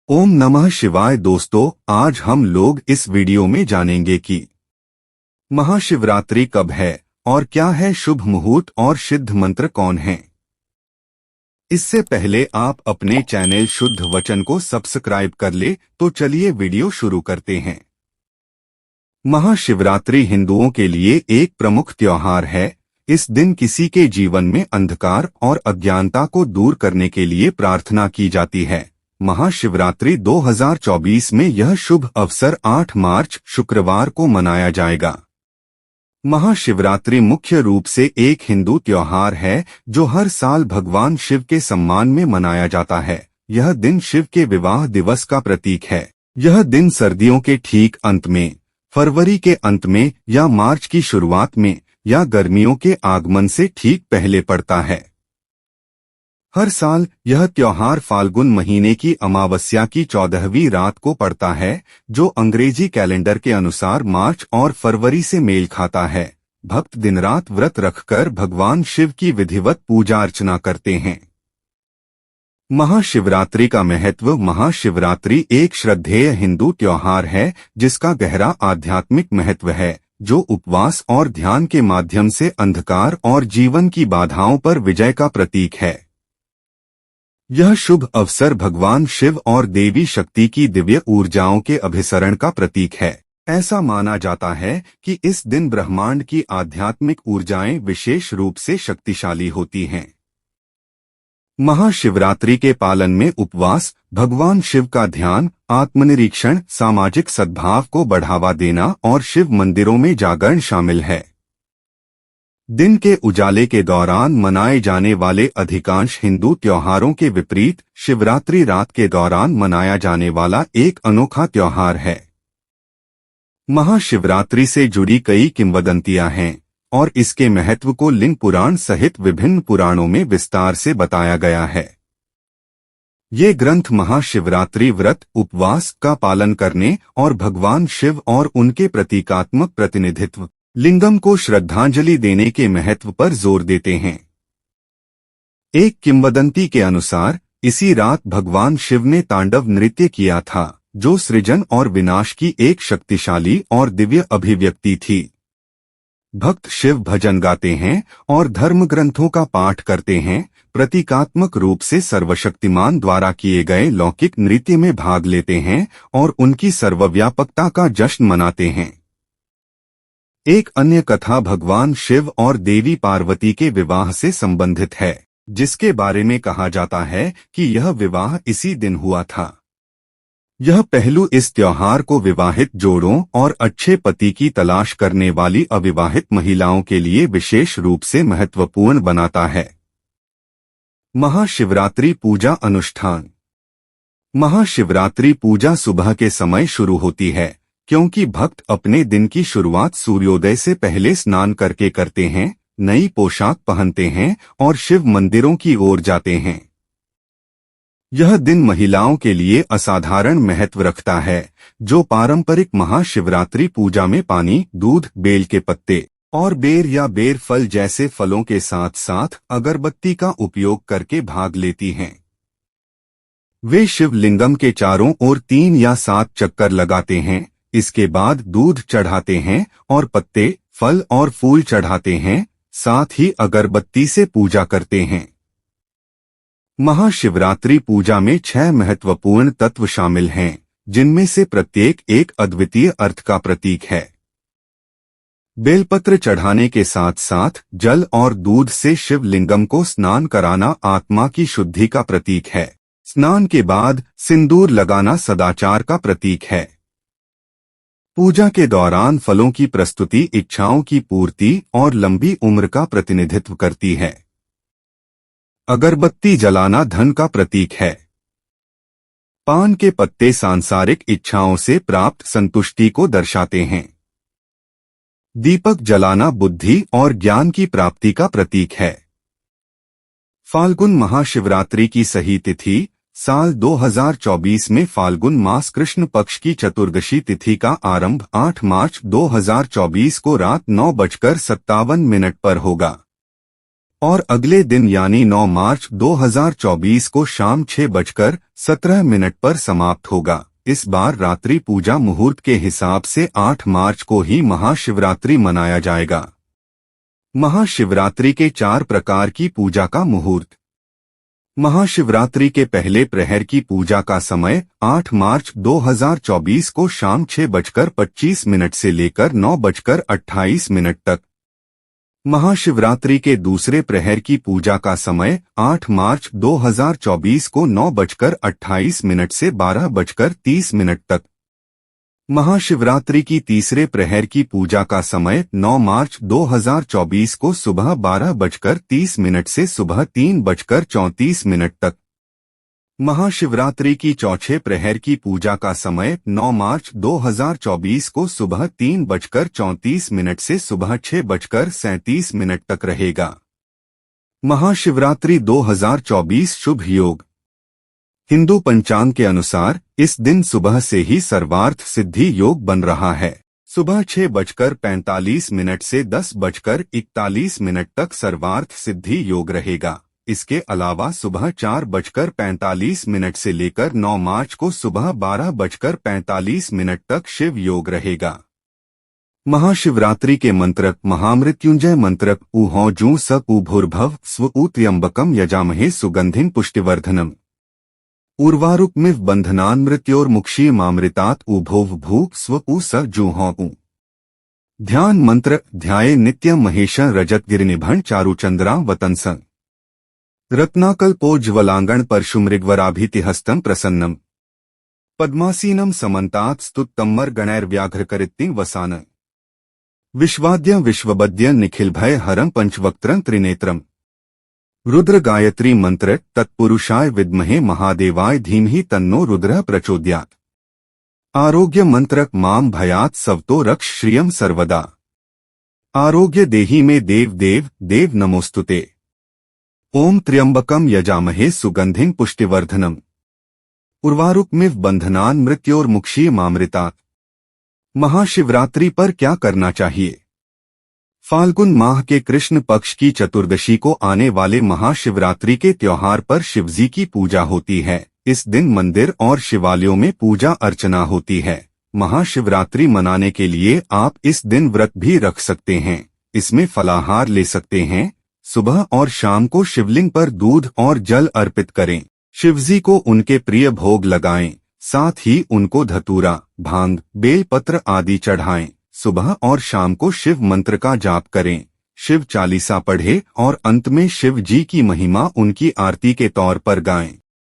ओम नमः शिवाय। दोस्तों, आज हम लोग इस वीडियो में जानेंगे कि महाशिवरात्रि कब है और क्या है शुभ मुहूर्त और सिद्ध मंत्र कौन है। इससे पहले आप अपने चैनल शुद्ध वचन को सब्सक्राइब कर ले तो चलिए वीडियो शुरू करते हैं। महाशिवरात्रि हिंदुओं के लिए एक प्रमुख त्योहार है। इस दिन किसी के जीवन में अंधकार और अज्ञानता को दूर करने के लिए प्रार्थना की जाती है। महाशिवरात्रि 2024 में यह शुभ अवसर 8 मार्च शुक्रवार को मनाया जाएगा। महाशिवरात्रि मुख्य रूप से एक हिंदू त्योहार है जो हर साल भगवान शिव के सम्मान में मनाया जाता है। यह दिन शिव के विवाह दिवस का प्रतीक है। यह दिन सर्दियों के ठीक अंत में, फरवरी के अंत में या मार्च की शुरुआत में या गर्मियों के आगमन से ठीक पहले पड़ता है। हर साल यह त्योहार फाल्गुन महीने की अमावस्या की 14वीं रात को पड़ता है, जो अंग्रेजी कैलेंडर के अनुसार मार्च और फरवरी से मेल खाता है। भक्त दिन रात व्रत रखकर भगवान शिव की विधिवत पूजा अर्चना करते हैं। महाशिवरात्रि का महत्व। महाशिवरात्रि एक श्रद्धेय हिंदू त्योहार है जिसका गहरा आध्यात्मिक महत्व है, जो उपवास और ध्यान के माध्यम से अंधकार और जीवन की बाधाओं पर विजय का प्रतीक है। यह शुभ अवसर भगवान शिव और देवी शक्ति की दिव्य ऊर्जाओं के अभिसरण का प्रतीक है। ऐसा माना जाता है कि इस दिन ब्रह्मांड की आध्यात्मिक ऊर्जाएं विशेष रूप से शक्तिशाली होती हैं। महाशिवरात्रि के पालन में उपवास, भगवान शिव का ध्यान, आत्मनिरीक्षण, सामाजिक सद्भाव को बढ़ावा देना और शिव मंदिरों में जागरण शामिल है। दिन के उजाले के दौरान मनाए जाने वाले अधिकांश हिंदू त्योहारों के विपरीत शिवरात्रि रात के दौरान मनाया जाने वाला एक अनोखा त्योहार है। महाशिवरात्रि से जुड़ी कई किंवदंतियां हैं और इसके महत्व को लिंग पुराण सहित विभिन्न पुराणों में विस्तार से बताया गया है। ये ग्रंथ महाशिवरात्रि व्रत, उपवास का पालन करने और भगवान शिव और उनके प्रतीकात्मक प्रतिनिधित्व लिंगम को श्रद्धांजलि देने के महत्व पर जोर देते हैं। एक किंवदंती के अनुसार इसी रात भगवान शिव ने तांडव नृत्य किया था, जो सृजन और विनाश की एक शक्तिशाली और दिव्य अभिव्यक्ति थी। भक्त शिव भजन गाते हैं और धर्म ग्रंथों का पाठ करते हैं, प्रतीकात्मक रूप से सर्वशक्तिमान द्वारा किए गए लौकिक नृत्य में भाग लेते हैं और उनकी सर्वव्यापकता का जश्न मनाते हैं। एक अन्य कथा भगवान शिव और देवी पार्वती के विवाह से संबंधित है, जिसके बारे में कहा जाता है कि यह विवाह इसी दिन हुआ था। यह पहलू इस त्योहार को विवाहित जोड़ों और अच्छे पति की तलाश करने वाली अविवाहित महिलाओं के लिए विशेष रूप से महत्वपूर्ण बनाता है। महाशिवरात्रि पूजा अनुष्ठान। महाशिवरात्रि पूजा सुबह के समय शुरू होती है, क्योंकि भक्त अपने दिन की शुरुआत सूर्योदय से पहले स्नान करके करते हैं, नई पोशाक पहनते हैं और शिव मंदिरों की ओर जाते हैं। यह दिन महिलाओं के लिए असाधारण महत्व रखता है, जो पारंपरिक महाशिवरात्रि पूजा में पानी, दूध, बेल के पत्ते और बेर या बेर फल जैसे फलों के साथ साथ अगरबत्ती का उपयोग करके भाग लेती हैं। वे शिवलिंगम के चारों ओर 3 या 7 चक्कर लगाते हैं। इसके बाद दूध चढ़ाते हैं और पत्ते, फल और फूल चढ़ाते हैं, साथ ही अगरबत्ती से पूजा करते हैं। महाशिवरात्रि पूजा में 6 महत्वपूर्ण तत्व शामिल हैं, जिनमें से प्रत्येक एक अद्वितीय अर्थ का प्रतीक है। बेलपत्र चढ़ाने के साथ साथ जल और दूध से शिवलिंगम को स्नान कराना आत्मा की शुद्धि का प्रतीक है। स्नान के बाद सिंदूर लगाना सदाचार का प्रतीक है। पूजा के दौरान फलों की प्रस्तुति इच्छाओं की पूर्ति और लंबी उम्र का प्रतिनिधित्व करती है। अगरबत्ती जलाना धन का प्रतीक है। पान के पत्ते सांसारिक इच्छाओं से प्राप्त संतुष्टि को दर्शाते हैं। दीपक जलाना बुद्धि और ज्ञान की प्राप्ति का प्रतीक है। फाल्गुन महाशिवरात्रि की सही तिथि। साल 2024 में फाल्गुन मास कृष्ण पक्ष की चतुर्दशी तिथि का आरंभ 8 मार्च 2024 को रात 9:57 पर होगा। और अगले दिन यानी 9 मार्च 2024 को शाम 6:17 पर समाप्त होगा। इस बार रात्रि पूजा मुहूर्त के हिसाब से 8 मार्च को ही महाशिवरात्रि मनाया जाएगा। महाशिवरात्रि के 4 प्रकार की पूजा का मुहूर्त। महाशिवरात्रि के पहले प्रहर की पूजा का समय 8 मार्च 2024 को शाम 6:25 से लेकर 9:28 तक। महाशिवरात्रि के दूसरे प्रहर की पूजा का समय 8 मार्च 2024 को 9:28 से 12:30 तक। महाशिवरात्रि की तीसरे प्रहर की पूजा का समय 9 मार्च 2024 को सुबह 12:30 से सुबह 3:34 तक। महाशिवरात्रि की चौथे प्रहर की पूजा का समय 9 मार्च 2024 को सुबह 3:34 से सुबह 6:37 तक रहेगा। महाशिवरात्रि 2024 शुभ योग। हिंदू पंचांग के अनुसार इस दिन सुबह से ही सर्वार्थ सिद्धि योग बन रहा है। सुबह 6:45 से 10:41 तक सर्वार्थ सिद्धि योग रहेगा। इसके अलावा सुबह 4:45 से लेकर 9 मार्च को सुबह 12:45 तक शिव योग रहेगा। महाशिवरात्रि के मंत्र महामृत्युंजय मंत्र ऊहौ जू स भूर्भुव स्व त्र्यंबकम यजामहे सुगंधिं पुष्टिवर्धनम। उर्वारुकमिव बंधनान् मृत्योर्मुक्षीयमामृतात् उभोव भू स्व स जूहौ। ध्यान मंत्र ध्याये नित्यं महेश रजत गिरिनिभं चारुचंद्रा वतंस। रत्नाकल्पोज्ज्वलांगण परशुमृगवराभितिहस्तं प्रसन्नम। पद्मासीनं समन्तात् स्तुत्तमर गणैर्व्याघ्रकरित्तिं वसान। विश्वाद्य विश्वबद्य निखिलभय हरं पंचवक्त्रं त्रिनेत्रम। रुद्र गायत्री मंत्र तत्पुरुषाय विद्महे महादेवाय धीमहि तन्नो रुद्रः प्रचोदयात्। आरोग्य मंत्र मां भयात् सवतो रक्ष श्रियं सर्वदा। आरोग्य देहि में देव देव देव नमोस्तुते। ओम त्र्यंबकम यजामहे सुगंधिं पुष्टिवर्धनम। उर्वारुकमिव बंधनान् मृत्योर्मुक्षीयमामृतात्। महाशिवरात्रि पर क्या करना चाहिए? फाल्गुन माह के कृष्ण पक्ष की चतुर्दशी को आने वाले महाशिवरात्रि के त्योहार पर शिवजी की पूजा होती है। इस दिन मंदिर और शिवालयों में पूजा अर्चना होती है। महाशिवरात्रि मनाने के लिए आप इस दिन व्रत भी रख सकते हैं। इसमें फलाहार ले सकते हैं। सुबह और शाम को शिवलिंग पर दूध और जल अर्पित करें। शिवजी को उनके प्रिय भोग लगाएं। साथ ही उनको धतूरा, भांग, बेलपत्र आदि चढ़ाएं। सुबह और शाम को शिव मंत्र का जाप करें। शिव चालीसा पढ़े और अंत में शिव जी की महिमा उनकी आरती के तौर पर गाएं।